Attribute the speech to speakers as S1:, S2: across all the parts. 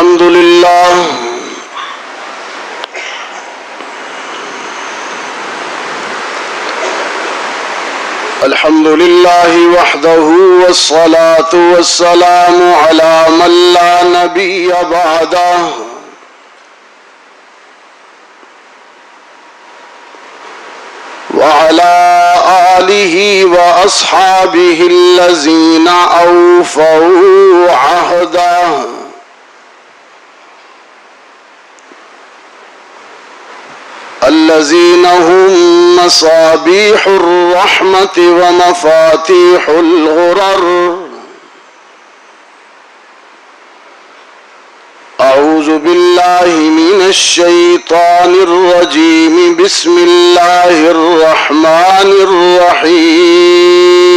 S1: الحمد لله الحمد لله وحده والصلاة والسلام على من لا نبي بعده وعلى آله وأصحابه الذين أوفوا عهده الذين هم مصابيح الرحمة ومفاتيح الغرر أعوذ بالله من الشيطان الرجيم بسم الله الرحمن الرحيم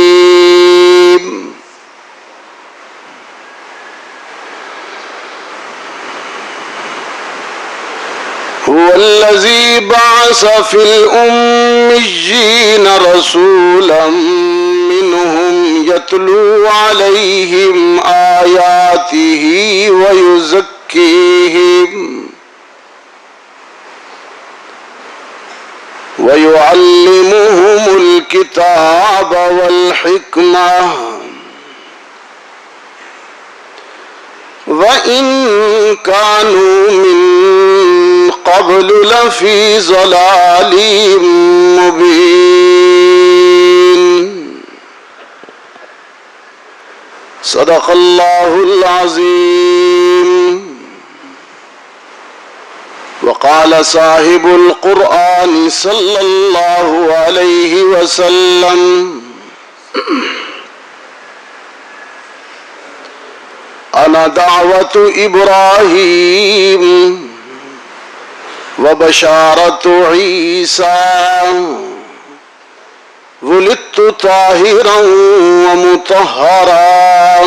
S1: هو الذي بعث في الأميين رسولا منهم يتلو عليهم آياته ويعلمهم الكتاب والحكمة وإن كانوا من قبل لفي ضلال مبين صدق الله العظيم وقال صاحب القرآن صلى الله عليه وسلم أنا دعوة إبراهيم وبشارة عيسى ولدت طاهرا ومطهرا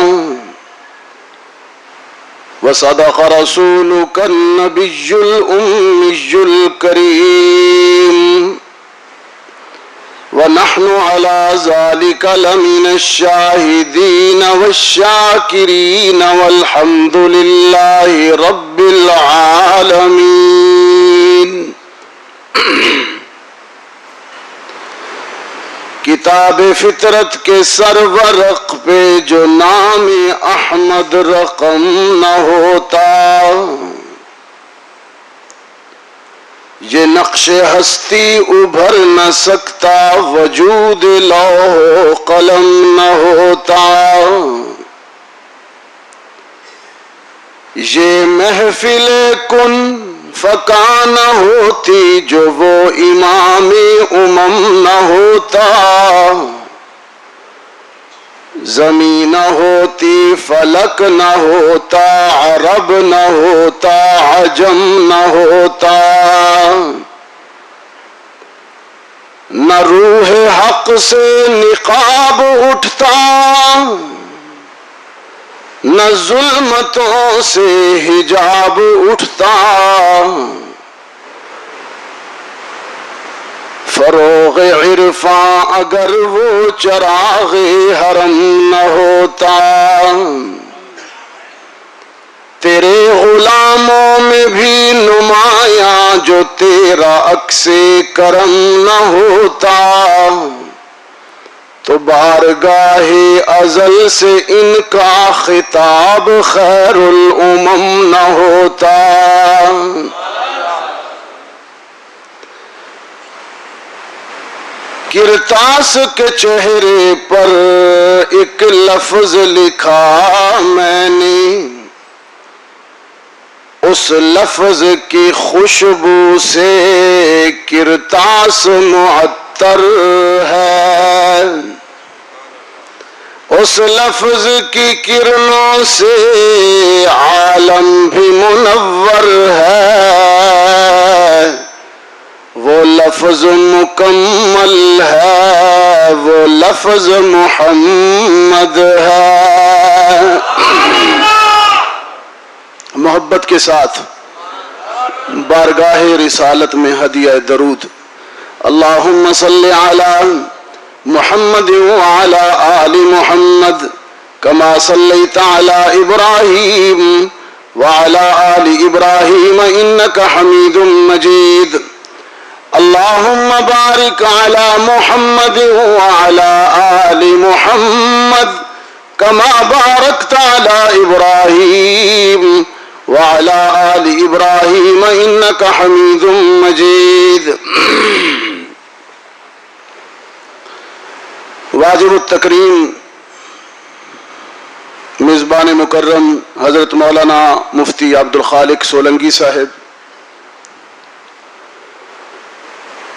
S1: وصدق رسولك النبي الأمي الكريم ونحن على ذلك لمن الشاهدين والشاكرين والحمد لله رب العالمين کتاب فطرت کے سرورق پہ جو نام احمد رقم نہ ہوتا یہ نقش ہستی ابھر نہ سکتا وجود لوح قلم نہ ہوتا یہ محفل کن فکا نہ ہوتی جو وہ امام امم نہ ہوتا زمین نہ ہوتی فلک نہ ہوتا عرب نہ ہوتا عجم نہ ہوتا نہ روح حق سے نقاب اٹھتا نہ ظلمتوں سے حجاب اٹھتا فروغ عرفاں اگر وہ چراغ حرم نہ ہوتا تیرے غلاموں میں بھی نمایاں جو تیرا عکس کرم نہ ہوتا تو بارگاہ ازل سے ان کا خطاب خیر الامم نہ ہوتا کرتاس کے چہرے پر ایک لفظ لکھا میں نے اس لفظ کی خوشبو سے کرتاس معطر ہے اس لفظ کی کرنوں سے عالم بھی منور ہے وہ لفظ مکمل ہے وہ لفظ محمد ہے محبت کے ساتھ بارگاہ رسالت میں ہدیہ درود اللہم صلی علی محمد وعلى آل محمد كما صليت على إبراهيم وعلى آل إبراهيم إنك حميد مجيد اللهم بارك على محمد وعلى آل محمد كما باركت على إبراهيم وعلى آل إبراهيم إنك حميد مجيد واجب التکریم میزبان مکرم حضرت مولانا مفتی عبدالخالق سولنگی صاحب،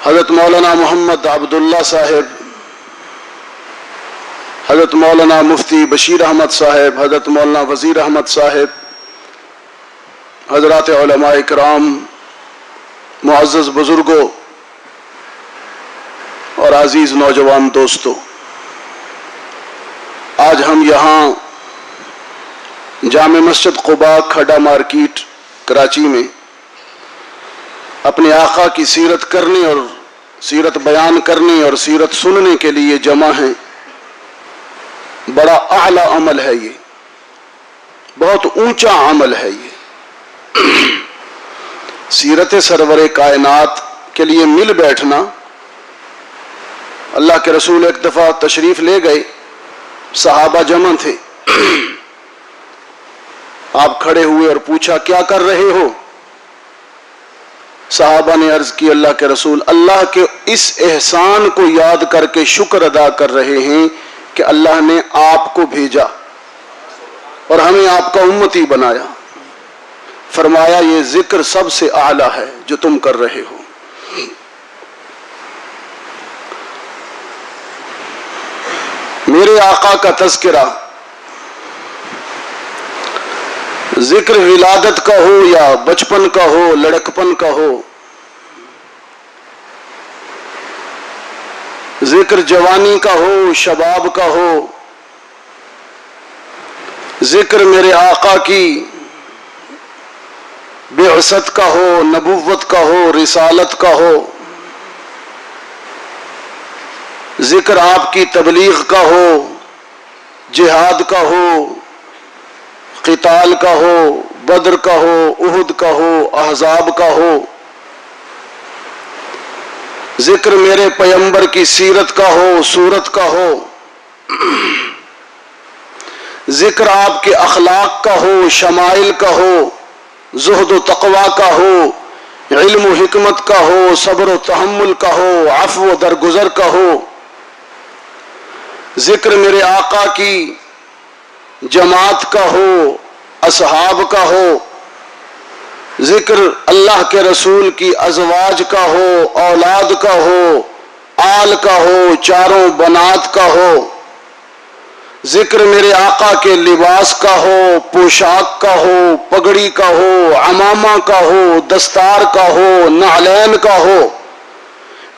S1: حضرت مولانا محمد عبداللہ صاحب، حضرت مولانا مفتی بشیر احمد صاحب، حضرت مولانا وزیر احمد صاحب، حضرات علماء کرام، معزز بزرگوں اور عزیز نوجوان دوستوں، آج ہم یہاں جامع مسجد قباء کھڈا مارکیٹ کراچی میں اپنے آقا کی سیرت کرنے اور سیرت بیان کرنے اور سیرت سننے کے لیے جمع ہیں۔ بڑا اعلیٰ عمل ہے یہ، بہت اونچا عمل ہے یہ۔ سیرت سرور کائنات کے لیے مل بیٹھنا۔ اللہ کے رسول ایک دفعہ تشریف لے گئے، صحابہ جمع تھے، آپ کھڑے ہوئے اور پوچھا کیا کر رہے ہو؟ صحابہ نے عرض کی اللہ کے رسول، اللہ کے اس احسان کو یاد کر کے شکر ادا کر رہے ہیں کہ اللہ نے آپ کو بھیجا اور ہمیں آپ کا امتی بنایا۔ فرمایا یہ ذکر سب سے اعلیٰ ہے جو تم کر رہے ہو۔ میرے آقا کا تذکرہ ذکر ولادت کا ہو یا بچپن کا ہو، لڑکپن کا ہو، ذکر جوانی کا ہو، شباب کا ہو، ذکر میرے آقا کی بعثت کا ہو، نبوت کا ہو، رسالت کا ہو، ذکر آپ کی تبلیغ کا ہو، جہاد کا ہو، قتال کا ہو، بدر کا ہو، احد کا ہو، احزاب کا ہو، ذکر میرے پیغمبر کی سیرت کا ہو، صورت کا ہو، ذکر آپ کے اخلاق کا ہو، شمائل کا ہو، زہد و تقوی کا ہو، علم و حکمت کا ہو، صبر و تحمل کا ہو، عفو و درگزر کا ہو، ذکر میرے آقا کی جماعت کا ہو، اصحاب کا ہو، ذکر اللہ کے رسول کی ازواج کا ہو، اولاد کا ہو، آل کا ہو، چاروں بنات کا ہو، ذکر میرے آقا کے لباس کا ہو، پوشاک کا ہو، پگڑی کا ہو، عمامہ کا ہو، دستار کا ہو، نعلین کا ہو۔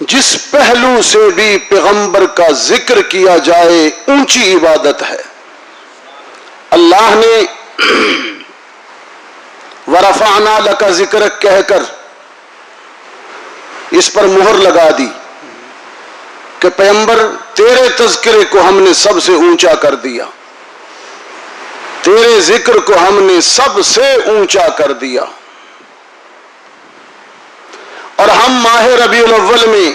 S1: جس پہلو سے بھی پیغمبر کا ذکر کیا جائے اونچی عبادت ہے۔ اللہ نے وَرَفَعْنَا لَكَ ذِكْرَكَ کہہ کر اس پر مہر لگا دی کہ پیغمبر تیرے تذکرے کو ہم نے سب سے اونچا کر دیا، تیرے ذکر کو ہم نے سب سے اونچا کر دیا۔ اور ہم ماہ ربیع الاول میں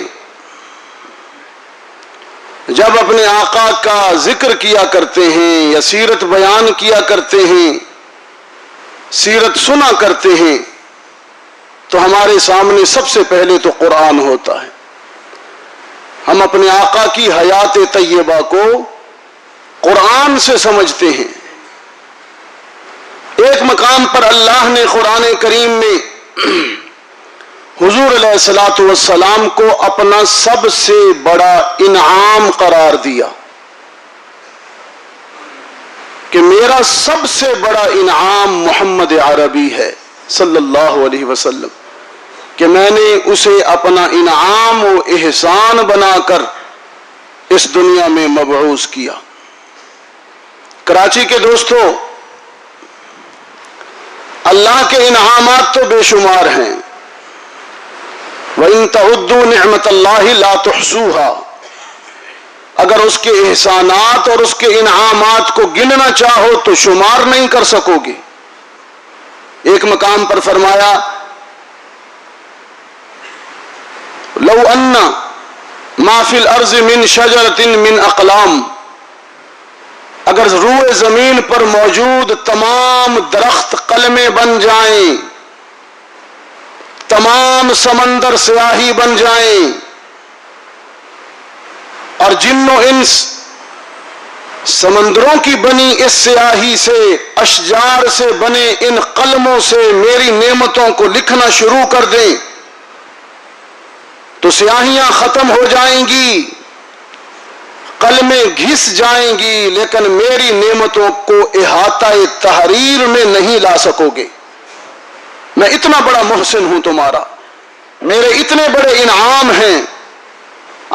S1: جب اپنے آقا کا ذکر کیا کرتے ہیں یا سیرت بیان کیا کرتے ہیں، سیرت سنا کرتے ہیں، تو ہمارے سامنے سب سے پہلے تو قرآن ہوتا ہے۔ ہم اپنے آقا کی حیات طیبہ کو قرآن سے سمجھتے ہیں۔ ایک مقام پر اللہ نے قرآن کریم میں حضور علیہ الصلوۃ والسلام کو اپنا سب سے بڑا انعام قرار دیا کہ میرا سب سے بڑا انعام محمد عربی ہے صلی اللہ علیہ وسلم، کہ میں نے اسے اپنا انعام و احسان بنا کر اس دنیا میں مبعوث کیا۔ کراچی کے دوستو، اللہ کے انعامات تو بے شمار ہیں۔ وَإِن تَعُدُّوا نِعْمَةَ اللَّهِ لَا تُحْصُوهَا، اگر اس کے احسانات اور اس کے انعامات کو گننا چاہو تو شمار نہیں کر سکو گے۔ ایک مقام پر فرمایا لو ان ما فی الارض من شجرۃ من اقلام، اگر روئے زمین پر موجود تمام درخت قلمیں بن جائیں، تمام سمندر سیاہی بن جائیں، اور جن و انس سمندروں کی بنی اس سیاہی سے، اشجار سے بنے ان قلموں سے میری نعمتوں کو لکھنا شروع کر دیں تو سیاہیاں ختم ہو جائیں گی، قلمیں گھس جائیں گی، لیکن میری نعمتوں کو احاطہ تحریر میں نہیں لا سکو گے۔ میں اتنا بڑا محسن ہوں تمہارا، میرے اتنے بڑے انعام ہیں۔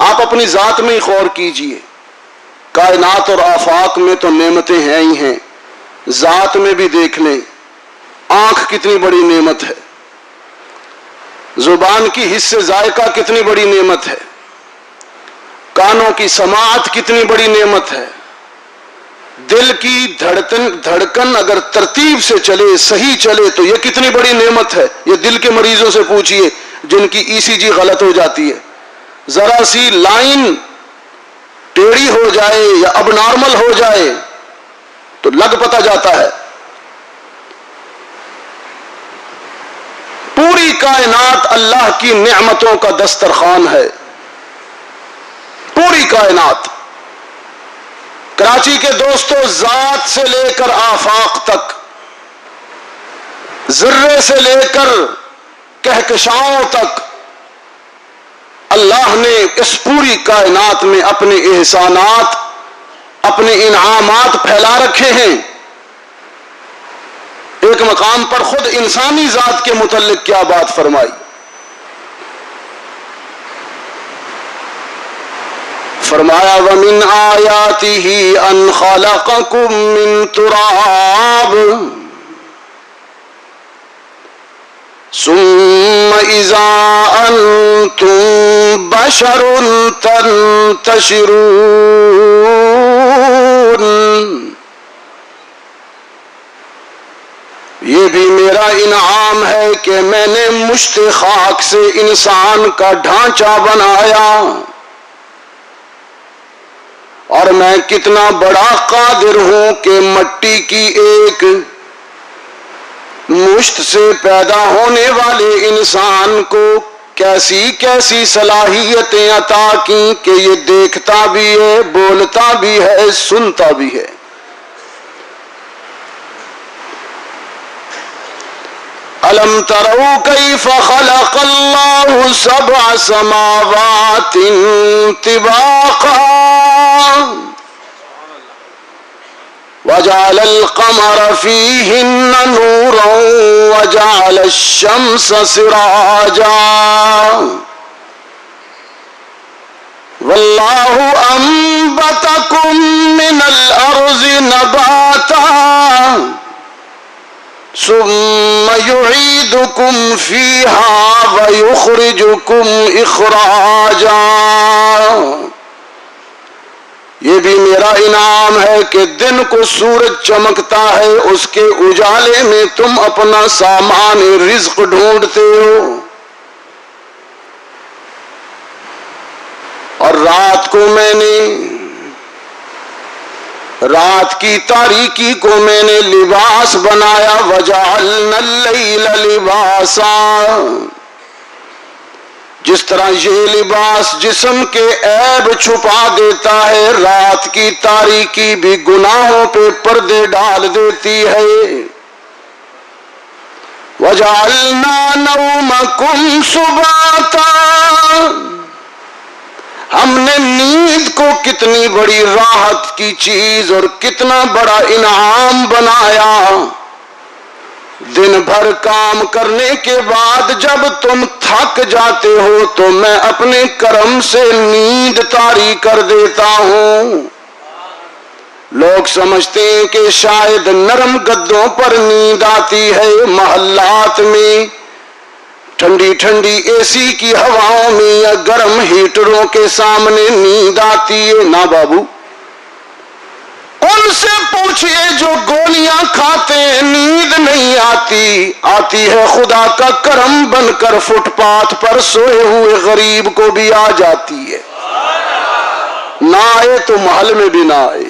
S1: آپ اپنی ذات میں ہی غور کیجئے، کائنات اور آفاق میں تو نعمتیں ہیں ہی ہیں، ذات میں بھی دیکھ لیں، آنکھ کتنی بڑی نعمت ہے، زبان کی حصے ذائقہ کتنی بڑی نعمت ہے، کانوں کی سماعت کتنی بڑی نعمت ہے، دل کی دھڑکن اگر ترتیب سے چلے، صحیح چلے تو یہ کتنی بڑی نعمت ہے۔ یہ دل کے مریضوں سے پوچھئے جن کی ECG غلط ہو جاتی ہے، ذرا سی لائن ٹیڑھی ہو جائے یا اب نارمل ہو جائے تو لگ پتہ جاتا ہے۔ پوری کائنات اللہ کی نعمتوں کا دسترخوان ہے، پوری کائنات۔ کراچی کے دوستو، ذات سے لے کر آفاق تک، ذرے سے لے کر کہکشاؤں تک، اللہ نے اس پوری کائنات میں اپنے احسانات، اپنے انعامات پھیلا رکھے ہیں۔ ایک مقام پر خود انسانی ذات کے متعلق کیا بات فرمائی، فرمایا وَمِنْ آيَاتِهِ أَنْ خَلَقَكُم مِّن تُرَابٍ ثُمَّ إِذَا أَنْتُمْ بَشَرٌ تَنْتَشِرُونَ۔ یہ بھی میرا انعام ہے کہ میں نے مشت خاک سے انسان کا ڈھانچہ بنایا، اور میں کتنا بڑا قادر ہوں کہ مٹی کی ایک مشت سے پیدا ہونے والے انسان کو کیسی کیسی صلاحیتیں عطا کی کہ یہ دیکھتا بھی ہے، بولتا بھی ہے، سنتا بھی ہے۔ أَلَمْ تَرَوْا كَيْفَ خَلَقَ اللَّهُ سَبْعَ سَمَاوَاتٍ طِبَاقًا وَجَعَلَ الْقَمَرَ فِيهِنَّ نُورًا وَجَعَلَ الشَّمْسَ سِرَاجًا وَاللَّهُ أَنبَتَكُم مِّنَ الْأَرْضِ نَبَاتًا ثم يعيدكم فيها ويخرجكم إخراجا۔ یہ بھی میرا انعام ہے کہ دن کو سورج چمکتا ہے، اس کے اجالے میں تم اپنا سامان رزق ڈھونڈتے ہو، اور رات کو میں نے، رات کی تاریکی کو میں نے لباس بنایا، وَجَعَلْنَا اللَّيْلَ لِبَاسًا۔ جس طرح یہ لباس جسم کے عیب چھپا دیتا ہے، رات کی تاریکی بھی گناہوں پہ پردے ڈال دیتی ہے۔ وَجَعَلْنَا نَوْمَكُمْ سُبَاتًا۔ ہم نے نیند کو کتنی بڑی راحت کی چیز اور کتنا بڑا انعام بنایا۔ دن بھر کام کرنے کے بعد جب تم تھک جاتے ہو تو میں اپنے کرم سے نیند طاری کر دیتا ہوں۔ لوگ سمجھتے ہیں کہ شاید نرم گدوں پر نیند آتی ہے، محلات میں ٹھنڈی ٹھنڈی AC کی ہواؤں میں یا گرم ہیٹروں کے سامنے نیند آتی ہے۔ نہ بابو، ان سے پوچھئے جو گولیاں کھاتے ہیں نیند نہیں آتی ہے خدا کا کرم بن کر فٹ پاتھ پر سوئے ہوئے غریب کو بھی آ جاتی ہے. نہ آئے تو محل میں بھی نہ آئے،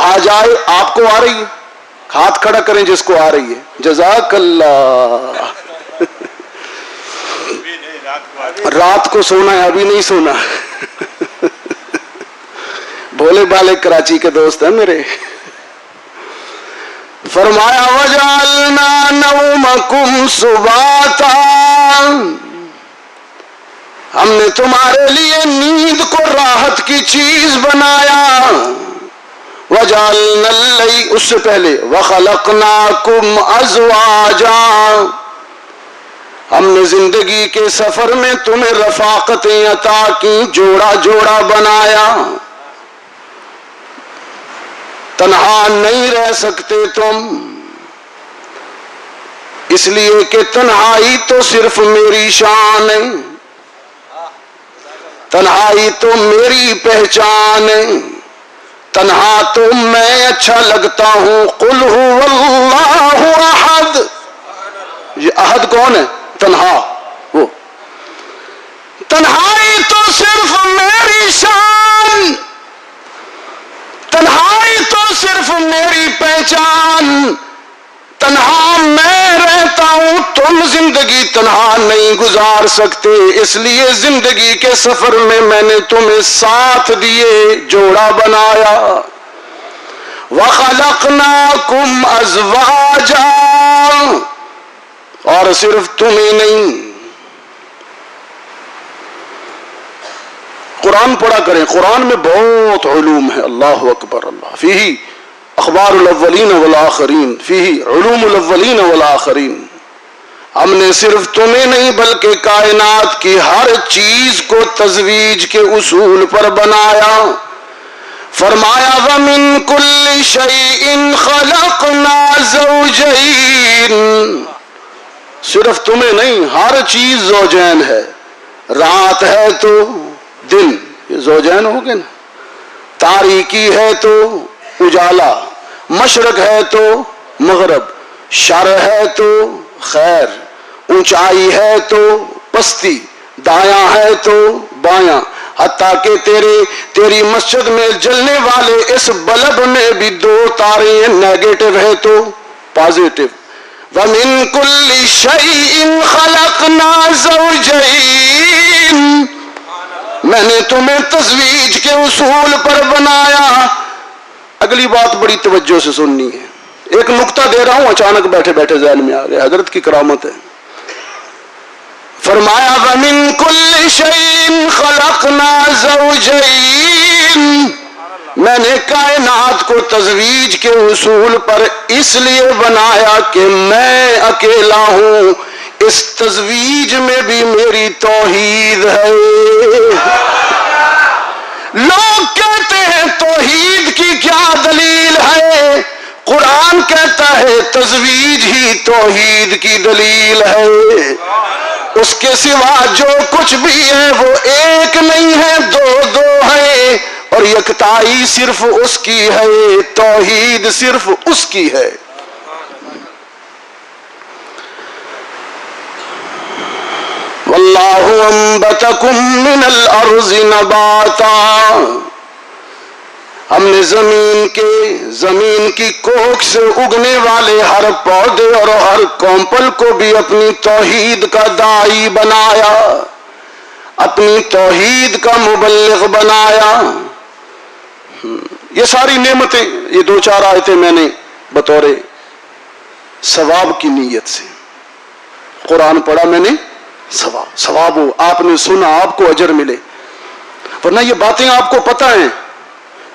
S1: آ جائے. آپ کو آ رہی ہے؟ ہاتھ کھڑا کریں جس کو آ رہی ہے. جزاک اللہ. رات کو سونا ہے، ابھی نہیں سونا. بھولے بالے کراچی کے دوست ہیں میرے. فرمایا وجعلنا نومکم سباتا، ہم نے تمہارے لیے نیند کو راحت کی چیز بنایا. وجعلنا اللیل، اس سے پہلے وخلقناکم ازواجا، ہم نے زندگی کے سفر میں تمہیں رفاقتیں عطا کی، جوڑا جوڑا بنایا. تنہا نہیں رہ سکتے تم، اس لیے کہ تنہائی تو صرف میری شان ہے، تنہائی تو میری پہچان ہے، تنہا تو میں اچھا لگتا ہوں. قل هو اللہ احد، یہ احد کون ہے؟ تنہا. وہ تنہائی تو صرف میری شان، تنہائی تو صرف میری پہچان، تنہا میں رہتا ہوں، تم زندگی تنہا نہیں گزار سکتے، اس لیے زندگی کے سفر میں نے تمہیں ساتھ دیے، جوڑا بنایا. وَخَلَقْنَاكُمْ أَزْوَاجًا، اور صرف تمہیں نہیں. قرآن پڑھا کریں، قرآن میں بہت علوم ہے. اللہ اکبر. اللہ فیہ اخبار الاولین والآخرین، فیہ علوم الاولین والآخرین. ہم نے صرف تمہیں نہیں بلکہ کائنات کی ہر چیز کو تزویج کے اصول پر بنایا. فرمایا وَمِن كُلِّ شَيْءٍ خَلَقْنَا زَوْجَيْنِ، صرف تمہیں نہیں، ہر چیز زوجین ہے. رات ہے تو دن، یہ زوجین ہو گئے نا. تاریکی ہے تو اجالا، مشرق ہے تو مغرب، شر ہے تو خیر، اونچائی ہے تو پستی، دایاں ہے تو بایاں. حتیٰ کہ تیری مسجد میں جلنے والے اس بلب میں بھی دو تارے ہیں، نیگیٹو ہے تو پازیٹو. وَمِن كُلِّ شَيْءٍ خَلَقْنَا زَوْجَيْنِ، میں نے تمہیں تزویج کے اصول پر بنایا. اگلی بات بڑی توجہ سے سننی ہے. ایک نقطہ دے رہا ہوں، اچانک بیٹھے بیٹھے ذہن میں آ گیا، حضرت کی کرامت ہے. فرمایا وَمِن كُلِّ شَيْءٍ خَلَقْنَا زَوْجَيْنِ، میں نے کائنات کو تزویج کے اصول پر اس لیے بنایا کہ میں اکیلا ہوں، اس تزویج میں بھی میری توحید ہے. لوگ کہتے ہیں توحید کی کیا دلیل ہے؟ قرآن کہتا ہے تزویج ہی توحید کی دلیل ہے. اس کے سوا جو کچھ بھی ہے وہ ایک نہیں ہے، دو دو ہے، اور یکتائی صرف اس کی ہے، توحید صرف اس کی ہے. واللہ انبتکم من الارض نباتا، ہم نے زمین کی کوکھ سے اگنے والے ہر پودے اور ہر کونپل کو بھی اپنی توحید کا داعی بنایا، اپنی توحید کا مبلغ بنایا. یہ ساری نعمتیں، یہ دو چار آیتیں میں نے بطور ثواب کی نیت سے قرآن پڑھا، میں نے ثواب ہو، آپ نے سنا، آپ کو اجر ملے. ورنہ یہ باتیں آپ کو پتہ ہیں،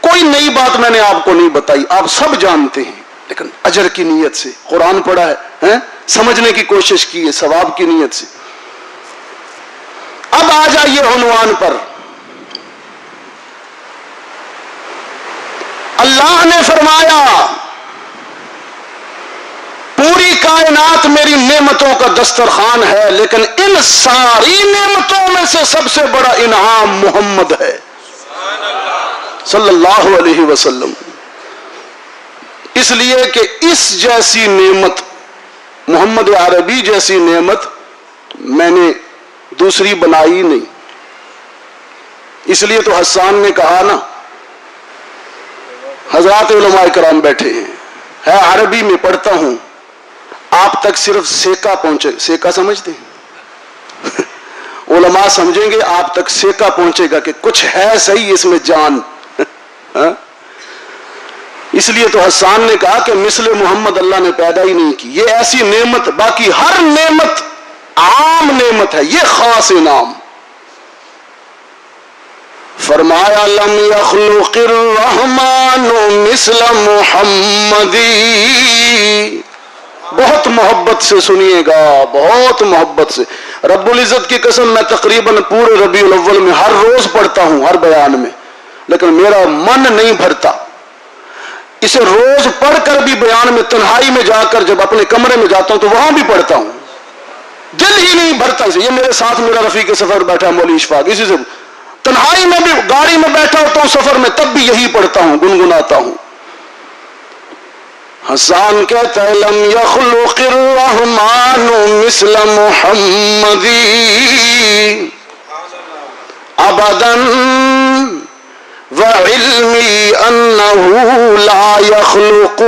S1: کوئی نئی بات میں نے آپ کو نہیں بتائی، آپ سب جانتے ہیں، لیکن اجر کی نیت سے قرآن پڑھا ہے، سمجھنے کی کوشش کی ہے ثواب کی نیت سے. اب آ جائیے عنوان پر. اللہ نے فرمایا پوری کائنات میری نعمتوں کا دسترخوان ہے، لیکن ان ساری نعمتوں میں سے سب سے بڑا انعام محمد ہے صلی اللہ علیہ وسلم. اس لیے کہ اس جیسی نعمت، محمد عربی جیسی نعمت میں نے دوسری بنائی نہیں. اس لیے تو حسان نے کہا نا، حضرات علماء کرام بیٹھے ہیں، ہے عربی میں پڑھتا ہوں، آپ تک صرف سیکا پہنچے. سیکا سمجھتے ہیں؟ علماء سمجھیں گے آپ تک سیکا پہنچے گا کہ کچھ ہے صحیح اس میں جان. اس لیے تو حسان نے کہا کہ مثل محمد اللہ نے پیدا ہی نہیں کی. یہ ایسی نعمت، باقی ہر نعمت عام نعمت ہے، یہ خاص انعام. فرمایا لم یخلق الرحمن مثل محمدی. بہت محبت سے سنیے گا، بہت محبت سے. رب العزت کی قسم میں تقریباً پورے ربیع الاول میں ہر روز پڑھتا ہوں، ہر بیان میں، لیکن میرا من نہیں بھرتا. اسے روز پڑھ کر بھی بیان میں تنہائی میں جا کر جب اپنے کمرے میں جاتا ہوں تو وہاں بھی پڑھتا ہوں، دل ہی نہیں بھرتا اسے. یہ میرے ساتھ میرا رفیق سفر بیٹھا مولوی اشفاق، اسی سے تنہائی میں بھی گاڑی میں بیٹھا ہوتا ہوں سفر میں، تب بھی یہی پڑھتا ہوں، گنگناتا ہوں. حسان کہتا ہے لم یخلق الرحمن مثل محمدی ابدا وعلمی انہ لا یخلق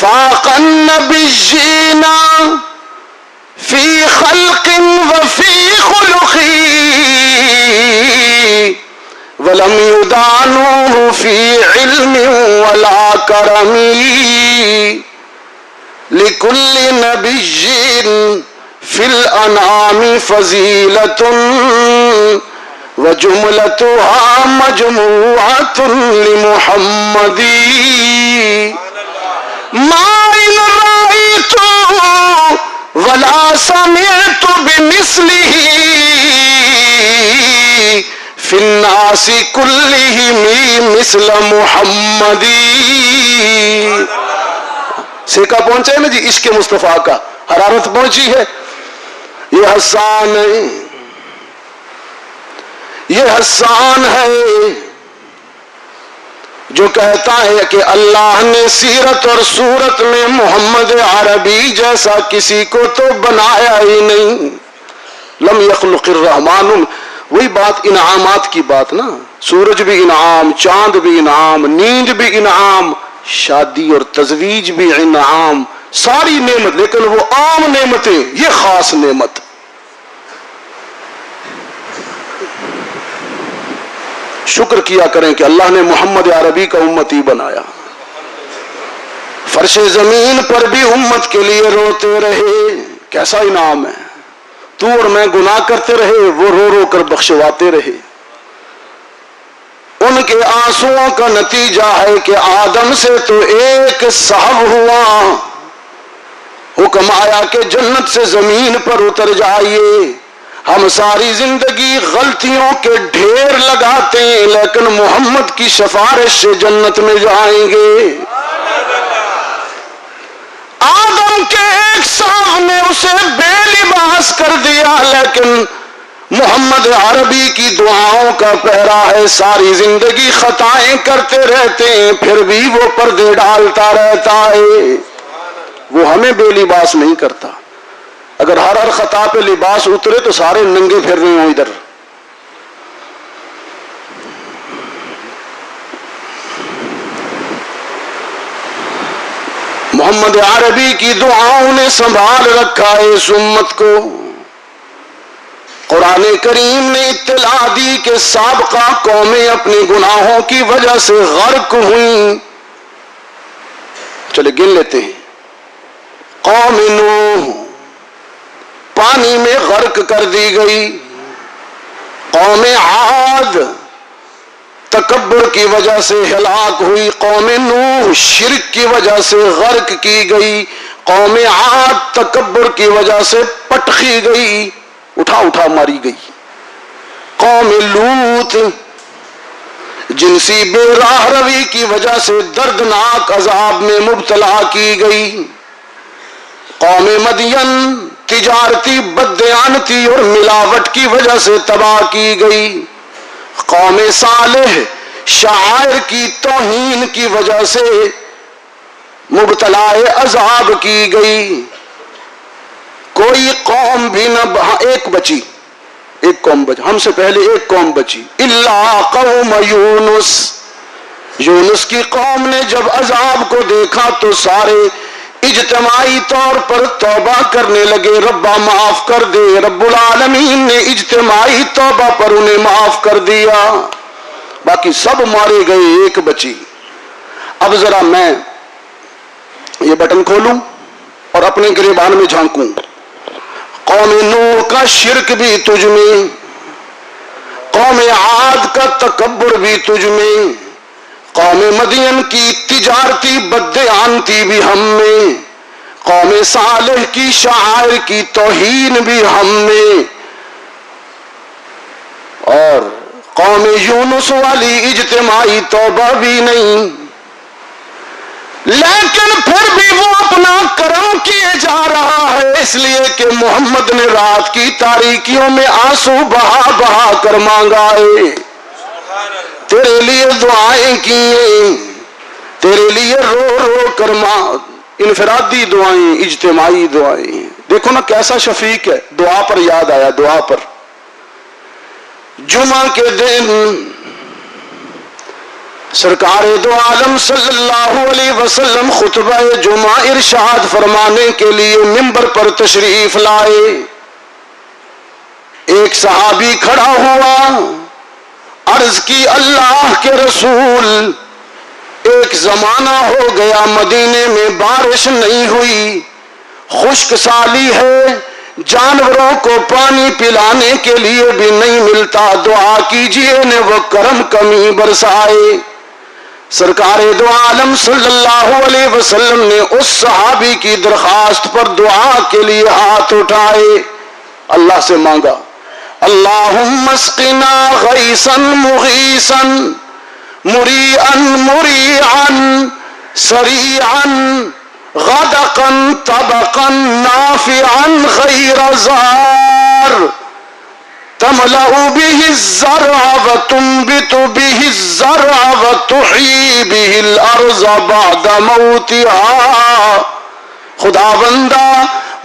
S1: فاق النبیین فی خلق وفی خلق ولم يدانوه في علم ولا كرم لكل نبي في الأنعام فضيلة وجملتها مجموعة لمحمد ما إن رأيت ولا سمعت بمثله فی الناس کلہم مثل محمدی. سیکا پہنچا ہے نا جی، عشق مصطفیٰ کا حرارت پہنچی ہے. یہ حسان ہے، یہ حسان ہے جو کہتا ہے کہ اللہ نے سیرت اور صورت میں محمد عربی جیسا کسی کو تو بنایا ہی نہیں. لم یخلق الرحمن، وہی بات انعامات کی بات نا. سورج بھی انعام، چاند بھی انعام، نیند بھی انعام، شادی اور تزویج بھی انعام، ساری نعمت. لیکن وہ عام نعمتیں، یہ خاص نعمت. شکر کیا کریں کہ اللہ نے محمد عربی کا امتی بنایا. فرش زمین پر بھی امت کے لیے روتے رہے. کیسا انعام ہے. تو اور میں گناہ کرتے رہے، وہ رو رو کر بخشواتے رہے. ان کے آنسوؤں کا نتیجہ ہے کہ آدم سے تو ایک صحب ہوا. حکم آیا کہ جنت سے زمین پر اتر جائیے. ہم ساری زندگی غلطیوں کے ڈھیر لگاتے ہیں، لیکن محمد کی سفارش سے جنت میں جائیں گے. آدم کے ایک صاحب نے اسے بے لباس کر دیا، لیکن محمد عربی کی دعاؤں کا پہرا ہے. ساری زندگی خطائیں کرتے رہتے ہیں، پھر بھی وہ پردے ڈالتا رہتا ہے. وہ ہمیں بے لباس نہیں کرتا. اگر ہر خطا پہ لباس اترے تو سارے ننگے پھر رہے ہوں ادھر. محمد عربی کی دعاؤں نے سنبھال رکھا ہے اس امت کو. قرآن کریم نے اطلاع دی کہ سابقہ قومیں اپنے گناہوں کی وجہ سے غرق ہوئیں. چلے گن لیتے ہیں. قوم نوح پانی میں غرق کر دی گئی. قوم عاد تکبر کی وجہ سے ہلاک ہوئی. قوم نوح شرک کی وجہ سے غرق کی گئی. قوم عاد تکبر کی وجہ سے پٹخی گئی، اٹھا اٹھا ماری گئی. قوم لوط جنسی بے راہ روی کی وجہ سے دردناک عذاب میں مبتلا کی گئی. قوم مدین تجارتی بددیانتی اور ملاوٹ کی وجہ سے تباہ کی گئی. قوم صالح شاعر کی توہین کی وجہ سے مبتلا عذاب کی گئی. کوئی قوم بھی نہ ایک بچی، ایک قوم بچی، ہم سے پہلے ایک قوم بچی، الا قوم یونس. یونس کی قوم نے جب عذاب کو دیکھا تو سارے اجتماعی طور پر توبہ کرنے لگے، ربا معاف کر دے. رب العالمین نے اجتماعی توبہ پر انہیں معاف کر دیا، باقی سب مارے گئے، ایک بچی. اب ذرا میں یہ بٹن کھولوں اور اپنے گریبان میں جھانکوں. قوم نوح کا شرک بھی تجھ میں، قوم عاد کا تکبر بھی تجھ میں، قوم مدین کی تجارتی بددیانتی بھی ہم میں، قوم صالح کی شاعر کی توہین بھی ہم میں، اور قوم یونس والی اجتماعی توبہ بھی نہیں. لیکن پھر بھی وہ اپنا کرم کیے جا رہا ہے، اس لیے کہ محمد نے رات کی تاریکیوں میں آنسو بہا بہا کر مانگا ہے، تیرے لیے دعائیں کیے، تیرے لیے رو رو کر انفرادی دعائیں، اجتماعی دعائیں. دیکھو نا کیسا شفیق ہے. دعا پر یاد آیا، دعا پر. جمعہ کے دن سرکار دو عالم صلی اللہ علیہ وسلم خطبہ جمعہ ارشاد فرمانے کے لیے منبر پر تشریف لائے. ایک صحابی کھڑا ہوا، عرض کی اللہ کے رسول، ایک زمانہ ہو گیا مدینے میں بارش نہیں ہوئی، خشک سالی ہے، جانوروں کو پانی پلانے کے لیے بھی نہیں ملتا، دعا کیجئے نے وہ کرم کمی برسائے. سرکار دو عالم صلی اللہ علیہ وسلم نے اس صحابی کی درخواست پر دعا کے لیے ہاتھ اٹھائے، اللہ سے مانگا، اللہم اسقنا غیثا مغیثا مریعا مریعا سریعا غدقا طبقا نافعا غیر زار تملأ به الزرع وتنبت به الزرع وتحيي به الارض بعد موتها. خدا بندہ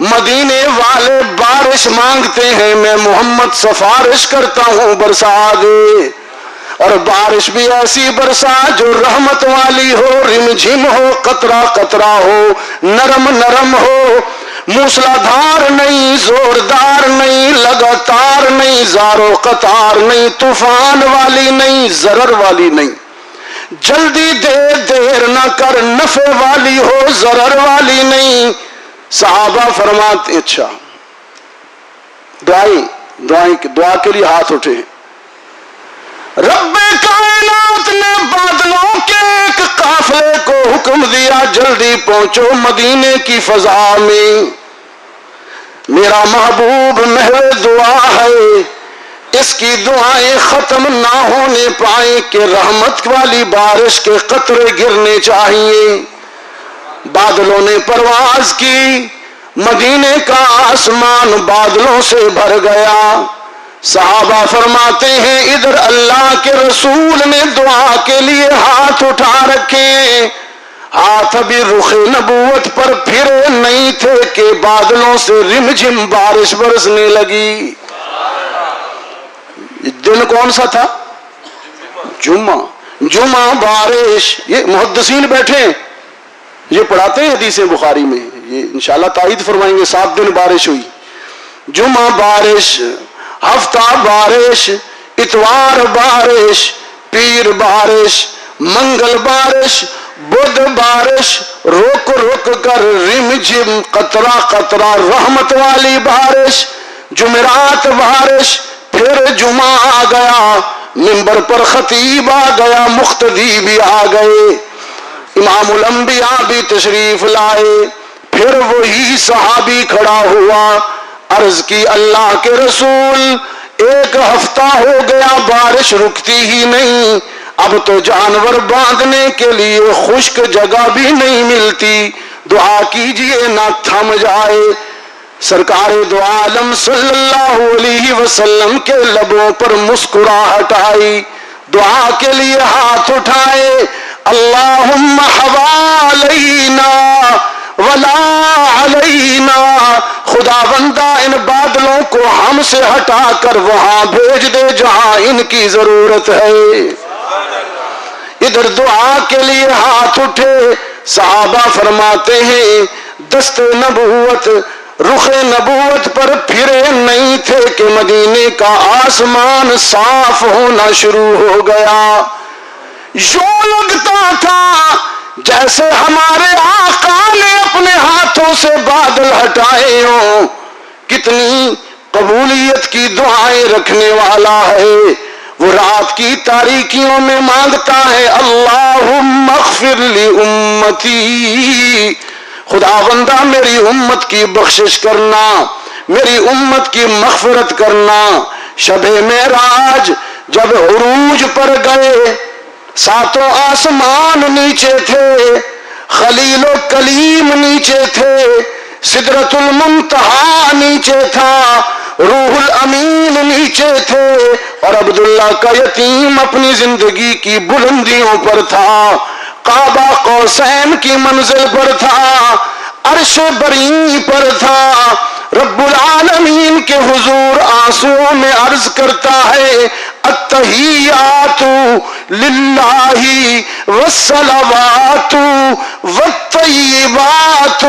S1: مدینے والے بارش مانگتے ہیں، میں محمد سفارش کرتا ہوں برسا دے، اور بارش بھی ایسی برسا جو رحمت والی ہو، رم جھم ہو، قطرہ قطرہ ہو، نرم نرم ہو، موسلادھار نہیں، زوردار نہیں، لگاتار نہیں، زارو قطار نہیں، طوفان والی نہیں، ضرر والی نہیں، جلدی دے دیر نہ کر، نفع والی ہو، ضرر والی نہیں. صحابہ فرماتے اچھا دعا کے لیے ہاتھ اٹھے. رب کائنات نے بادلوں کے ایک قافلے کو حکم دیا، جلدی پہنچو مدینے کی فضا میں، میرا محبوب محو دعا ہے، اس کی دعائیں ختم نہ ہونے پائیں کہ رحمت والی بارش کے قطرے گرنے چاہیے. بادلوں نے پرواز کی، مدینے کا آسمان بادلوں سے بھر گیا. صحابہ فرماتے ہیں ادھر اللہ کے رسول نے دعا کے لیے ہاتھ اٹھا رکھے، ہاتھ ابھی رخ نبوت پر پھرے نہیں تھے کہ بادلوں سے رم جھم بارش برسنے لگی. دن کون سا تھا؟ جمعہ بارش. یہ محدثین بیٹھے یہ پڑھاتے ہیں حدیث بخاری میں، یہ انشاءاللہ تائید فرمائیں گے. 7 دن بارش ہوئی، جمعہ بارش، ہفتہ بارش، اتوار بارش، پیر بارش، منگل بارش، بدھ بارش، رک رک کر رم جم قطرہ قطرہ رحمت والی بارش، جمعرات بارش. پھر جمعہ آ گیا، منبر پر خطیب آ گیا، مقتدی بھی آ گئے، امام الانبیاء بھی تشریف لائے. پھر وہی صحابی کھڑا ہوا، عرض کی اللہ کے رسول، 1 ہفتہ ہو گیا بارش رکتی ہی نہیں، اب تو جانور باندھنے کے لیے خشک جگہ بھی نہیں ملتی، دعا کیجئے نہ تھم جائے. سرکار دو عالم صلی اللہ علیہ وسلم کے لبوں پر مسکراہٹ آئی، دعا کے لیے ہاتھ اٹھائے، اللہم حوالینا ولا علینا، خدا بندہ ان بادلوں کو ہم سے ہٹا کر وہاں بھیج دے جہاں ان کی ضرورت ہے۔ ادھر دعا کے لیے ہاتھ اٹھے، صحابہ فرماتے ہیں دست نبوت رخ نبوت پر پھرے نہیں تھے کہ مدینے کا آسمان صاف ہونا شروع ہو گیا۔ یوں لگتا تھا جیسے ہمارے آقا نے اپنے ہاتھوں سے بادل ہٹائے ہوں۔ کتنی قبولیت کی دعائیں رکھنے والا ہے۔ وہ رات کی تاریکیوں میں مانگتا ہے اللہم اغفر لی امتی، خدا بندہ میری امت کی بخشش کرنا، میری امت کی مغفرت کرنا۔ شب معراج جب عروج پر گئے، ساتوں آسمان نیچے تھے، خلیل و کلیم نیچے تھے، سدرۃ المنتہا نیچے تھا، روح الامین نیچے تھے، اور عبداللہ کا یتیم اپنی زندگی کی بلندیوں پر تھا، قاب قوسین کی منزل پر تھا، عرش بری پر تھا۔ رب العالمین کے حضور آنسوؤں میں عرض کرتا ہے التحیات للہ والصلوات والطیبات،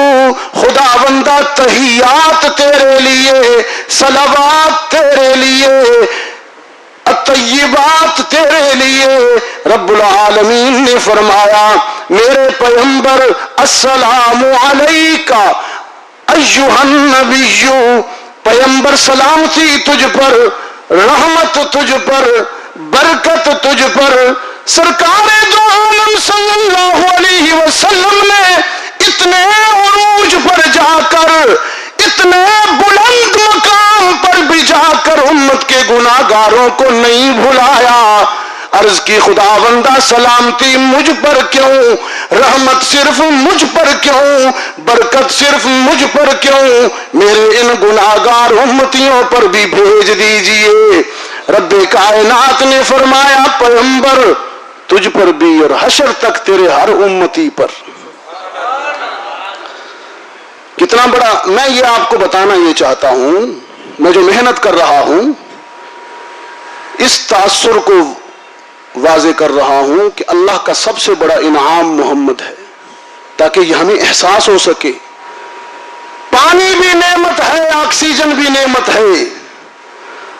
S1: خدا بندہ تحیات تیرے لیے، صلوات تیرے لیے، الطیبات تیرے لیے۔ رب العالمین نے فرمایا میرے پیغمبر السلام علیکہ ایھا النبی، پیغمبر سلامتی تجھ پر، رحمت تجھ پر، برکت تجھ پر۔ سرکار دو عالم صلی اللہ علیہ وسلم نے اتنے عروج پر جا کر، اتنے بلند مقام پر بھی جا کر امت کے گناہگاروں کو نہیں بھلایا۔ عرض کی خدا بندہ سلامتی مجھ پر کیوں، رحمت صرف مجھ پر کیوں، برکت صرف مجھ پر کیوں، میرے ان گناہگار امتیوں پر بھی بھیج دیجئے۔ رب کائنات نے فرمایا پیغمبر تجھ پر بھی اور حشر تک تیرے ہر امتی پر۔ کتنا بڑا، میں یہ آپ کو بتانا یہ چاہتا ہوں، میں جو محنت کر رہا ہوں اس تاثر کو واضح کر رہا ہوں کہ اللہ کا سب سے بڑا انعام محمد ہے، تاکہ یہ ہمیں احساس ہو سکے پانی بھی نعمت ہے، آکسیجن بھی نعمت ہے،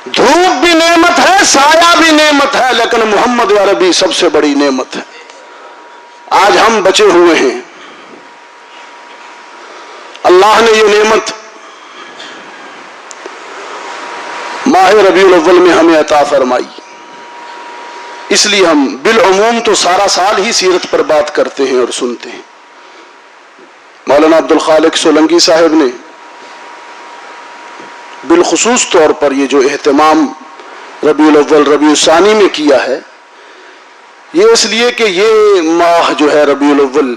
S1: دھوپ بھی نعمت ہے، سایہ بھی نعمت ہے، لیکن محمد عربی سب سے بڑی نعمت ہے۔ آج ہم بچے ہوئے ہیں، اللہ نے یہ نعمت ماہ ربیع الاول میں ہمیں عطا فرمائی، اس لیے ہم بالعموم تو سارا سال ہی سیرت پر بات کرتے ہیں اور سنتے ہیں۔ مولانا عبد الخالق سولنگی صاحب نے بالخصوص طور پر یہ جو اہتمام ربیع الاول ربیع الثانی میں کیا ہے، یہ اس لیے کہ یہ ماہ جو ہے ربیع الاول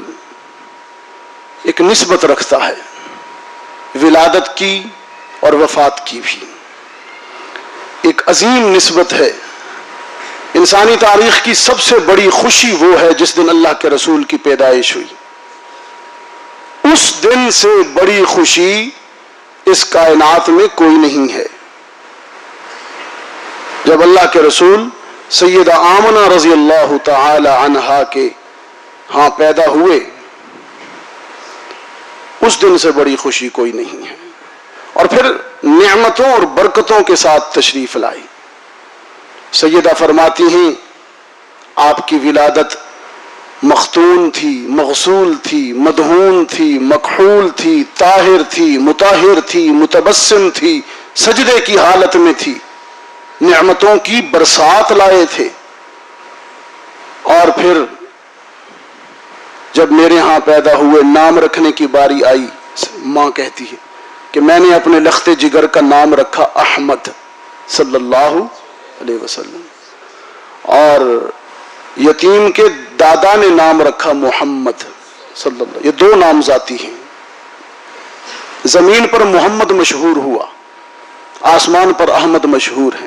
S1: ایک نسبت رکھتا ہے ولادت کی اور وفات کی بھی، ایک عظیم نسبت ہے۔ انسانی تاریخ کی سب سے بڑی خوشی وہ ہے جس دن اللہ کے رسول کی پیدائش ہوئی، اس دن سے بڑی خوشی اس کائنات میں کوئی نہیں ہے۔ جب اللہ کے رسول سیدہ آمنہ رضی اللہ تعالی عنہا کے ہاں پیدا ہوئے، اس دن سے بڑی خوشی کوئی نہیں ہے، اور پھر نعمتوں اور برکتوں کے ساتھ تشریف لائی۔ سیدہ فرماتی ہیں آپ کی ولادت مختون تھی، مغسول تھی، مدہون تھی، مکحول تھی، طاہر تھی، مطہر تھی، متبسم تھی، سجدے کی حالت میں تھی، نعمتوں کی برسات لائے تھے۔ اور پھر جب میرے ہاں پیدا ہوئے، نام رکھنے کی باری آئی، ماں کہتی ہے کہ میں نے اپنے لخت جگر کا نام رکھا احمد صلی اللہ علیہ وسلم، اور یتیم کے دادا نے نام رکھا محمد صلی اللہ، یہ دو نام ذاتی ہیں۔ زمین پر محمد مشہور ہوا، آسمان پر احمد مشہور ہیں،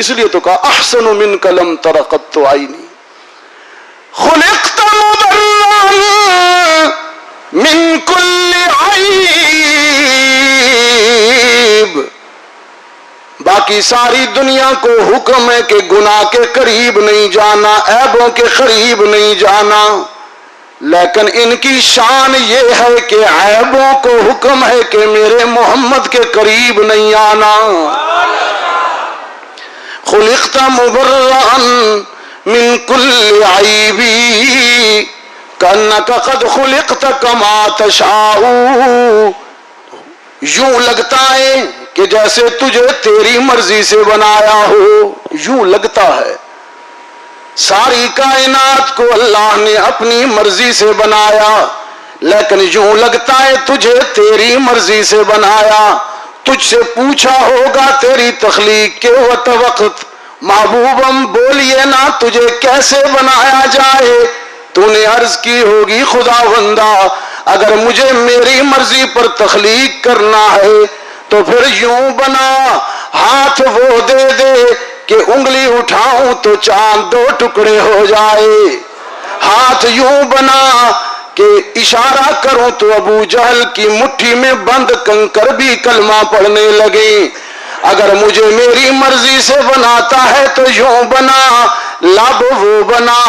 S1: اس لیے تو کہا احسن منک لم تر قط عینی خلقت مبرأ من کل عیب. باقی ساری دنیا کو حکم ہے کہ گناہ کے قریب نہیں جانا، عیبوں کے قریب نہیں جانا، لیکن ان کی شان یہ ہے کہ عیبوں کو حکم ہے کہ میرے محمد کے قریب نہیں آنا. خلقت مبرئا من کل عیب کأنک قد خلقت کما تشاء. یوں لگتا ہے کہ جیسے تجھے تیری مرضی سے بنایا ہو، یوں لگتا ہے. ساری کائنات کو اللہ نے اپنی مرضی سے بنایا، لیکن یوں لگتا ہے تجھے تیری مرضی سے بنایا. تجھ سے پوچھا ہوگا تیری تخلیق کے وقت، محبوبم بولیے نا تجھے کیسے بنایا جائے. تو نے عرض کی ہوگی خداوندا اگر مجھے میری مرضی پر تخلیق کرنا ہے تو پھر یوں بنا، ہاتھ وہ دے دے کہ انگلی اٹھاؤں تو چاند 2 ٹکڑے ہو جائے. ہاتھ یوں بنا کہ اشارہ کروں تو ابو جہل کی مٹھی میں بند کنکر بھی کلمہ پڑھنے لگے. اگر مجھے میری مرضی سے بناتا ہے تو یوں بنا، لب وہ بنا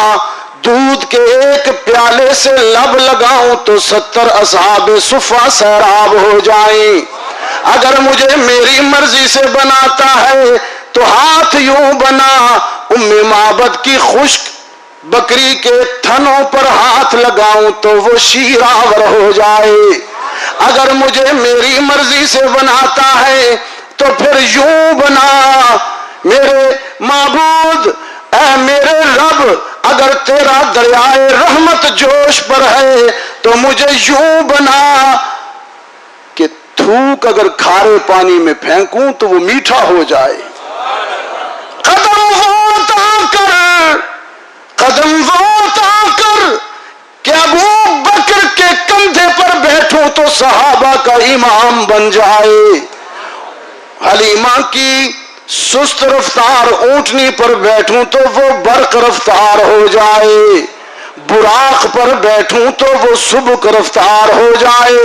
S1: دودھ کے ایک پیالے سے لب لگاؤں تو 70 اصحاب صفہ سیراب ہو جائیں. اگر مجھے میری مرضی سے بناتا ہے تو ہاتھ یوں بنا، ام معبد کی خشک بکری کے تھنوں پر ہاتھ لگاؤں تو وہ شیراور ہو جائے. اگر مجھے میری مرضی سے بناتا ہے تو پھر یوں بنا، میرے معبود اے میرے رب اگر تیرا دریائے رحمت جوش پر ہے تو مجھے یوں بنا کہ تھوک اگر کھارے پانی میں پھینکوں تو وہ میٹھا ہو جائے. قدم وہ اٹھا کر کہ ابو بکر کے کندھے پر بیٹھوں تو صحابہ کا امام بن جائے. حلیمہ کی سست رفتار اونٹنی پر بیٹھوں تو وہ برق رفتار ہو جائے. براق پر بیٹھوں تو وہ سبک رفتار ہو جائے.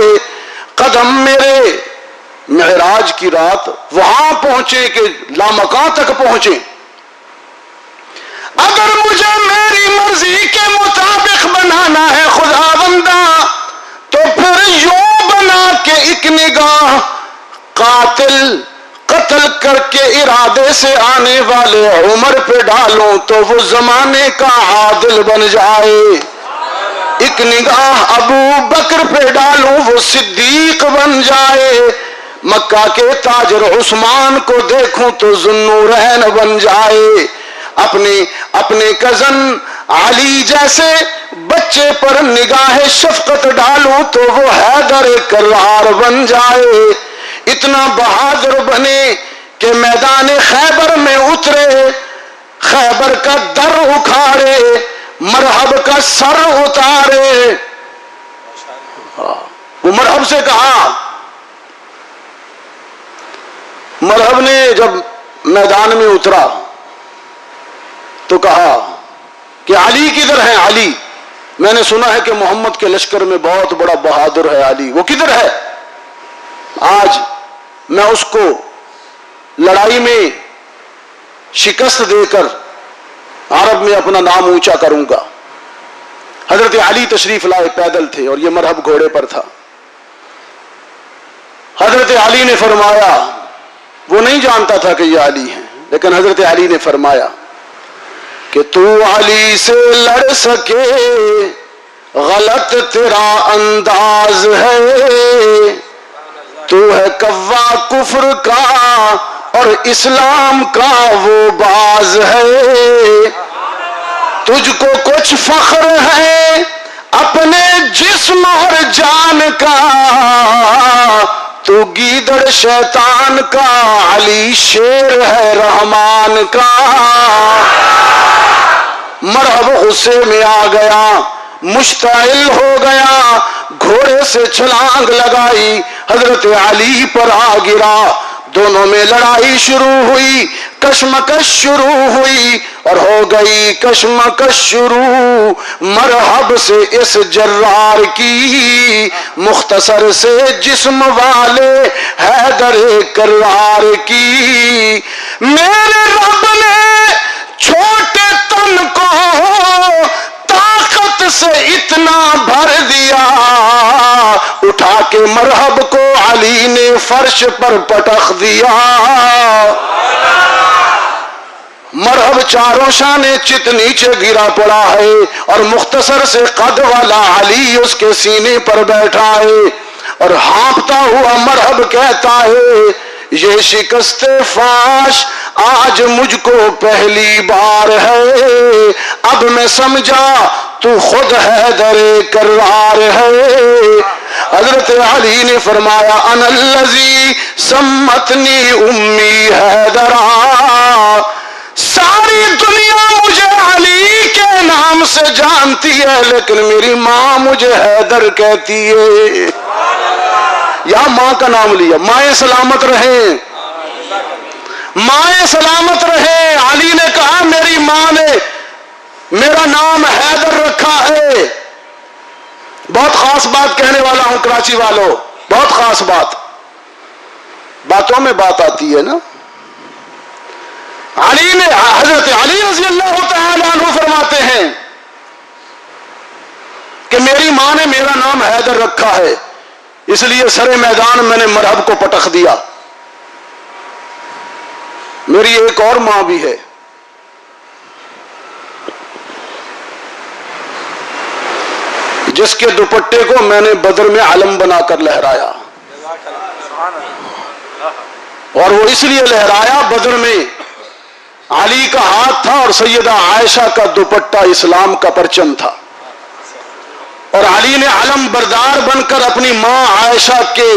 S1: قدم میرے معراج کی رات وہاں پہنچے کہ لامکان تک پہنچے. اگر مجھے میری مرضی کے مطابق بنانا ہے خداوندا تو پھر یوں بنا کہ ایک نگاہ قاتل قتل کر کے ارادے سے آنے والے عمر پہ ڈالوں تو وہ زمانے کا عادل بن جائے. ایک نگاہ ابو بکر پہ ڈالوں وہ صدیق بن جائے. مکہ کے تاجر عثمان کو دیکھوں تو ذوالنورین بن جائے. اپنے کزن علی جیسے بچے پر نگاہ شفقت ڈالوں تو وہ حیدر کرار بن جائے. اتنا بہادر بنے کہ میدان خیبر میں اترے، خیبر کا در اکھاڑے، مرحب کا سر اتارے. وہ مرحب سے کہا، مرحب نے جب میدان میں اترا تو کہا کہ علی کدھر ہے؟ علی، میں نے سنا ہے کہ محمد کے لشکر میں بہت بڑا بہادر ہے علی، وہ کدھر ہے؟ آج میں اس کو لڑائی میں شکست دے کر عرب میں اپنا نام اونچا کروں گا. حضرت علی تشریف لائے، پیدل تھے اور یہ مرحب گھوڑے پر تھا. حضرت علی نے فرمایا، وہ نہیں جانتا تھا کہ یہ علی ہیں، لیکن حضرت علی نے فرمایا کہ تو علی سے لڑ سکے غلط تیرا انداز ہے، تو ہے کوا کفر کا اور اسلام کا وہ باز ہے. تجھ کو کچھ فخر ہے اپنے جسم اور جان کا، تو گیدڑ شیطان کا علی شیر ہے رحمان کا. مرحب غصے میں آ گیا، مشتعل ہو گیا، گھوڑے سے چھلانگ لگائی، حضرت علی پر آ گرا. دونوں میں لڑائی شروع ہوئی. کشمکش شروع ہوئی اور ہو گئی کشمکش شروع مرحب سے اس جرار کی، مختصر سے جسم والے حیدر کرار کی۔ میرے رب نے چھوٹے تن کو طاقت سے اتنا بھر دیا، اٹھا کے مرحب کو علی نے فرش پر پٹخ دیا۔ مرحب چاروں شانے چت نیچے گرا پڑا ہے اور مختصر سے قد والا علی اس کے سینے پر بیٹھا ہے، اور ہانپتا ہوا مرحب کہتا ہے یہ شکست فاش آج مجھ کو پہلی بار ہے، اب میں سمجھا تو خود حیدر کرار ہے۔ حضرت علی نے فرمایا انا الذی سمتنی امی حیدرا، ساری دنیا مجھے علی کے نام سے جانتی ہے لیکن میری ماں مجھے حیدر کہتی ہے۔ یہاں ماں کا نام لیا، مائیں سلامت رہیں، مائیں سلامت رہیں۔ علی نے کہا میری ماں نے میرا نام حیدر رکھا ہے۔ بہت خاص بات کہنے والا ہوں کراچی والوں، بہت خاص بات، باتوں میں بات آتی ہے نا۔ علی نے، حضرت علی رضی اللہ تعالی عنہ فرماتے ہیں کہ میری ماں نے میرا نام حیدر رکھا ہے، اس لیے سرے میدان میں نے مرحب کو پٹخ دیا۔ میری ایک اور ماں بھی ہے، جس کے دوپٹے کو میں نے بدر میں علم بنا کر لہرایا، اور وہ اس لیے لہرایا، بدر میں علی کا ہاتھ تھا اور سیدہ عائشہ کا دوپٹہ اسلام کا پرچم تھا، اور علی نے علم بردار بن کر اپنی ماں عائشہ کے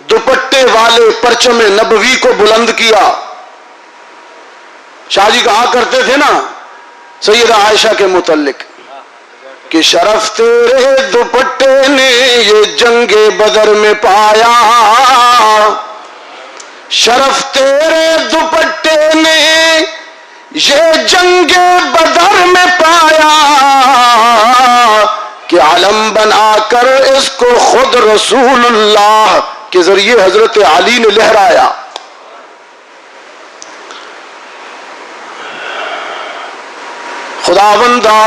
S1: دوپٹے والے پرچم نبوی کو بلند کیا۔ شاہ جی کہا کرتے تھے نا سیدہ عائشہ کے متعلق کہ شرف تیرے دوپٹے نے یہ جنگ بدر میں پایا، شرف تیرے دوپٹے نے یہ جنگ بدر میں پایا، کہ علم بنا کر اس کو خود رسول اللہ کے ذریعے حضرت علی نے لہرایا۔ خداوندہ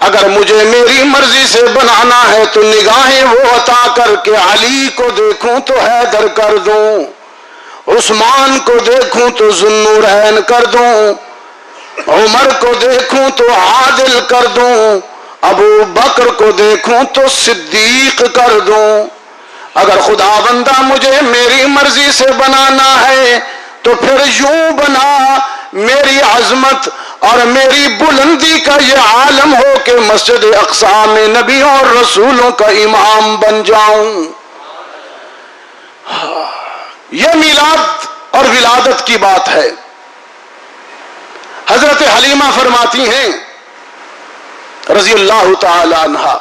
S1: اگر مجھے میری مرضی سے بنانا ہے تو نگاہیں وہ عطا کر کے علی کو دیکھوں تو حیدر کر دوں، عثمان کو دیکھوں تو ذوالنورین کر دوں، عمر کو دیکھوں تو عادل کر دوں، ابو بکر کو دیکھوں تو صدیق کر دوں۔ اگر خداوندہ مجھے میری مرضی سے بنانا ہے تو پھر یوں بنا، میری عظمت اور میری بلندی کا یہ عالم ہو کہ مسجد اقصی میں نبیوں اور رسولوں کا امام بن جاؤں۔ یہ میلاد اور ولادت کی بات ہے۔ حضرت حلیمہ فرماتی ہیں رضی اللہ تعالی عنہا،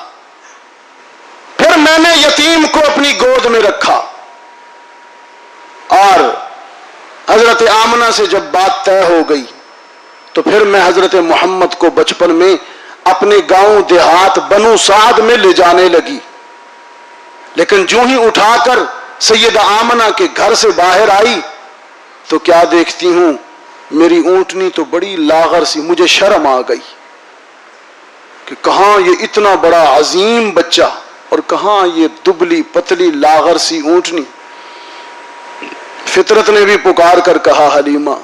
S1: پھر میں نے یتیم کو اپنی گود میں رکھا، اور حضرت آمنہ سے جب بات طے ہو گئی تو پھر میں حضرت محمد کو بچپن میں اپنے گاؤں دیہات بنو سعد میں لے جانے لگی، لیکن جو ہی اٹھا کر سیدہ آمنہ کے گھر سے باہر آئی تو کیا دیکھتی ہوں، میری اونٹنی تو بڑی لاغر سی، مجھے شرم آ گئی کہ کہاں یہ اتنا بڑا عظیم بچہ اور کہاں یہ دبلی پتلی لاغر سی اونٹنی۔ فطرت نے بھی پکار کر کہا حلیمہ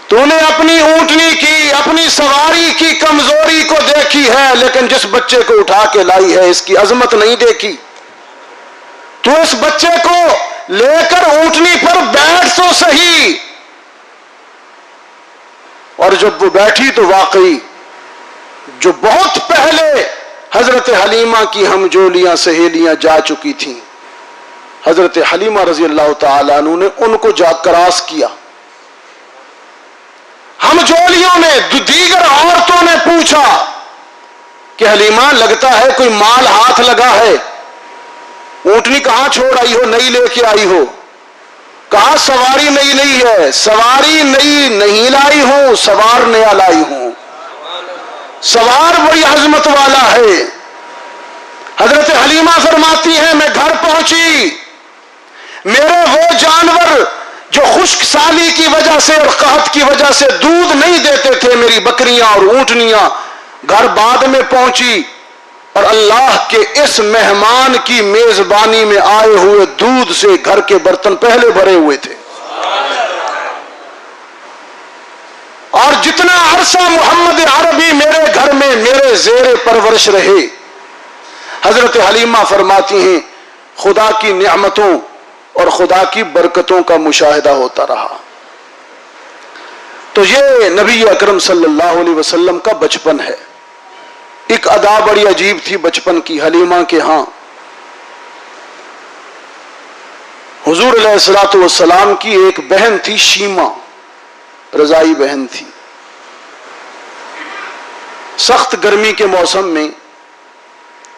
S1: تو نے اپنی اونٹنی کی، اپنی سواری کی کمزوری کو دیکھی ہے، لیکن جس بچے کو اٹھا کے لائی ہے اس کی عظمت نہیں دیکھی۔ تو اس بچے کو لے کر اونٹنی پر بیٹھ تو صحیح۔ اور جب وہ بیٹھی تو واقعی جو بہت پہلے حضرت حلیمہ کی ہم جولیاں سہیلیاں جا چکی تھیں، حضرت حلیمہ رضی اللہ تعالیٰ عنہ نے ان کو جا کراس کیا۔ ہم جولیوں نے، دیگر عورتوں نے پوچھا کہ حلیمہ لگتا ہے کوئی مال ہاتھ لگا ہے، اونٹنی کہاں چھوڑ آئی ہو، نہیں لے کے آئی ہو؟ کہا سواری نئی نہیں ہے، سواری نئی نہیں لائی ہوں، سوار نیا لائی ہوں۔ سوار بڑی عظمت والا ہے۔ حضرت حلیمہ فرماتی ہیں میں گھر پہنچی، میرے وہ جانور جو خشک سالی کی وجہ سے اور قحط کی وجہ سے دودھ نہیں دیتے تھے، میری بکریاں اور اونٹنیاں، گھر بعد میں پہنچی اور اللہ کے اس مہمان کی میزبانی میں آئے ہوئے دودھ سے گھر کے برتن پہلے بھرے ہوئے تھے۔ اور جتنا عرصہ محمد عربی میرے گھر میں میرے زیر پرورش رہے، حضرت حلیمہ فرماتی ہیں خدا کی نعمتوں اور خدا کی برکتوں کا مشاہدہ ہوتا رہا۔ تو یہ نبی اکرم صلی اللہ علیہ وسلم کا بچپن ہے۔ ایک ادا بڑی عجیب تھی بچپن کی حلیمہ کے ہاں۔ حضور علیہ الصلوۃ والسلام کی ایک بہن تھی شیمہ، رضائی بہن تھی۔ سخت گرمی کے موسم میں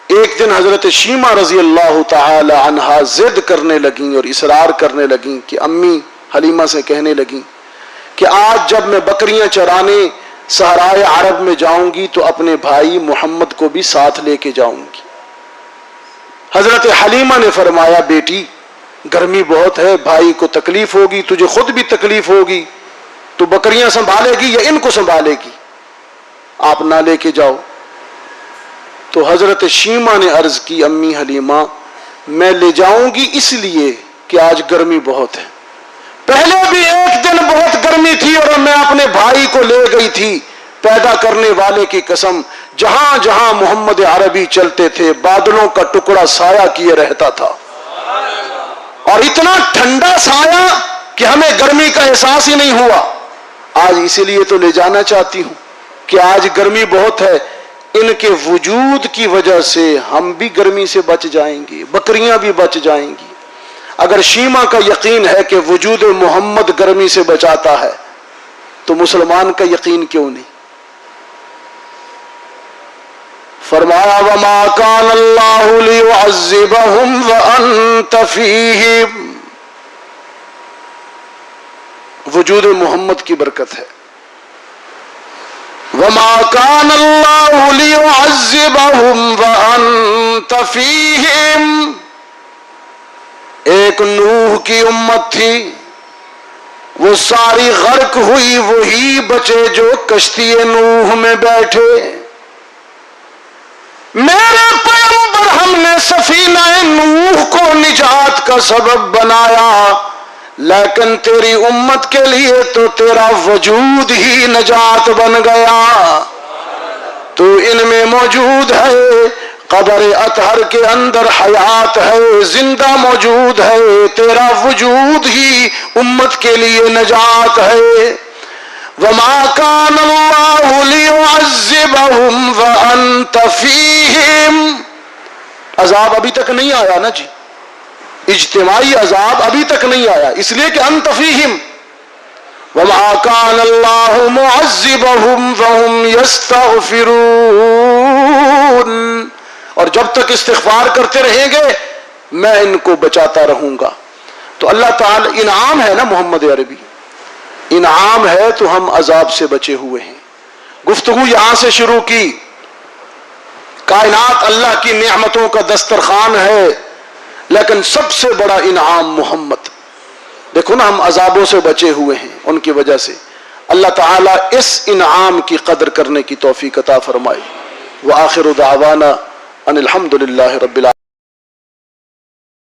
S1: ایک دن حضرت شیمہ رضی اللہ تعالی عنہا ضد کرنے لگیں اور اصرار کرنے لگیں کہ امی حلیمہ سے کہنے لگیں کہ آج جب میں بکریاں چرانے صحرائے عرب میں جاؤں گی تو اپنے بھائی محمد کو بھی ساتھ لے کے جاؤں گی۔ حضرت حلیمہ نے فرمایا بیٹی گرمی بہت ہے، بھائی کو تکلیف ہوگی، تجھے خود بھی تکلیف ہوگی، تو بکریاں سنبھالے گی یا ان کو سنبھالے گی؟ آپ نہ لے کے جاؤ۔ تو حضرت شیمہ نے عرض کی امی حلیمہ میں لے جاؤں گی اس لیے کہ آج گرمی بہت ہے، پہلے بھی ایک دن بہت گرمی تھی اور میں اپنے بھائی کو لے گئی تھی، پیدا کرنے والے کی قسم جہاں جہاں محمد عربی چلتے تھے بادلوں کا ٹکڑا سایہ کیے رہتا تھا، اور اتنا ٹھنڈا سایہ کہ ہمیں گرمی کا احساس ہی نہیں ہوا۔ آج اسی لیے تو لے جانا چاہتی ہوں کہ آج گرمی بہت ہے، ان کے وجود کی وجہ سے ہم بھی گرمی سے بچ جائیں گے، بکریاں بھی بچ جائیں گی۔ اگر شیمہ کا یقین ہے کہ وجود محمد گرمی سے بچاتا ہے تو مسلمان کا یقین کیوں نہیں؟ فرمایا وَمَا كَانَ اللَّهُ لِيُعَذِّبَهُمْ وَأَنْتَ فِيهِمْ، وجود محمد کی برکت ہے۔ وَمَا كَانَ اللَّهُ لِيُعَذِّبَهُمْ وَأَنْتَ فِيهِمْ، ایک نوح کی امت تھی، وہ ساری غرق ہوئی، وہی بچے جو کشتی نوح میں بیٹھے۔ میرے پیغمبر ہم نے سفینہ نوح کو نجات کا سبب بنایا، لیکن تیری امت کے لیے تو تیرا وجود ہی نجات بن گیا۔ تو ان میں موجود ہے، قبر اطہر کے اندر حیات ہے، زندہ موجود ہے، تیرا وجود ہی امت کے لیے نجات ہے۔ وَمَا كَانَ اللَّهُ لِيُعَذِّبَهُمْ وَأَنْتَ فِيهِمْ، عذاب ابھی تک نہیں آیا نا جی، اجتماعی عذاب ابھی تک نہیں آیا، اس لیے کہ انت فیہم۔ وَمَا كَانَ اللَّهُ مُعَذِّبَهُمْ وَهُمْ يَسْتَغْفِرُونَ، اور جب تک استغفار کرتے رہیں گے میں ان کو بچاتا رہوں گا۔ تو اللہ تعالی انعام ہے نا محمد عربی، انعام ہے تو ہم عذاب سے بچے ہوئے ہیں۔ گفتگو یہاں سے شروع کی، کائنات اللہ کی نعمتوں کا دسترخوان ہے، لیکن سب سے بڑا انعام محمد۔ دیکھو نا ہم عذابوں سے بچے ہوئے ہیں ان کی وجہ سے، اللہ تعالیٰ اس انعام کی قدر کرنے کی توفیق عطا فرمائے۔ وآخر دعوانا ان الحمد للہ رب العالمین۔